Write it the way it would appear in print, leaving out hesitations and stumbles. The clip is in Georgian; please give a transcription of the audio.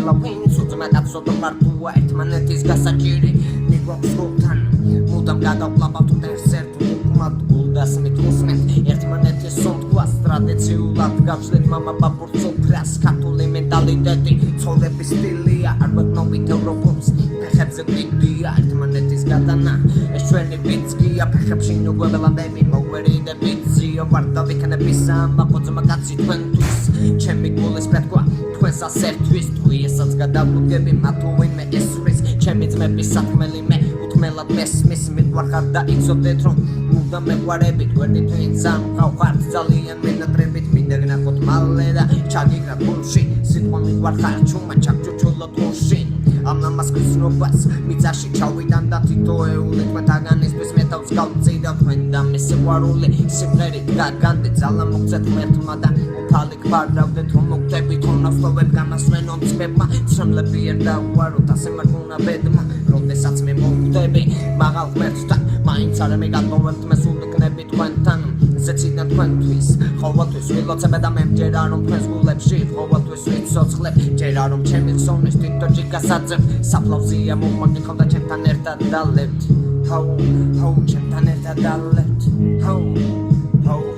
ყველა ვინც უძმა კაცო მარტოა ერთმანეთის გასაჭირი მიგვაქვს გულთან მუდამ გადავყლავთ ერთ უკმად გულდას მithusმენთ ერთმანეთის სუნთქვას ტრადიციულად გავშლით მამა ბაბურს უფრას ქართული მენტალიტეტი ცხოვრების სტილია არ გვეყნობით ევროპულს ფეხებზე გვიდია ერთმანეთის გადანა ეს ჩვენი ბიძგია ფეხებში ნუ გვეველანდები მოგვერიდებით ზიო ვარდა ვიქნების ამაყოძმა კაცი თქვენთვის ჩემი გულის პეთქვა თქვენს ასერთვის თუ ესაც გადავუდგები მათ უვინმე ესვრის ჩემი ძმების საქმელი მე უთმელად მესმის მიყვარხარ და იცოდეთ რომ მუდამ მეყვარებით გვერდით ვინც ამყავხართ ძალიან მინატრებით მინდა გნახოთ მალე და ჩაგიგრათ გულში სიტყვა მიყვარხარ ჩუმა ჩაგჭუჭულოთ გულში ამ ამას გრძნობას მიწაში ჩავიდან და თითოეული თქვენთაგანისთვის მეტავს გავწიდა თქვენ და მე სიყვარული სიმღერით გაგანდეთ ძალა მოგცეთ ღმერთმა და უფალი გვარავდეთ რომ მოგდებით ხონავსლოვებ განასვენონ წმებმა ცრემლები არ დავუაროთ ასე მარგუნა ბედმა როდესაც მე მოვხვდები მაღალ ღმერთთან მაინც არ მეგატოვებთ მე სულ ვიქნები თქვენთან ზეციდან თქვენთვის ყოველთვის ვილოცებ და მე მჯერა რომ თქვენს გულებში ყოველთვის ვიცოცხლებ ჯერა რომ ჩემი ხსოვნის თითო ჯიგასაძებ საფლავზია მომაგიხავ და ჩემთან ერთად დალებთ ჰაუ ჩემთან ერთად დალებთ ჰაუ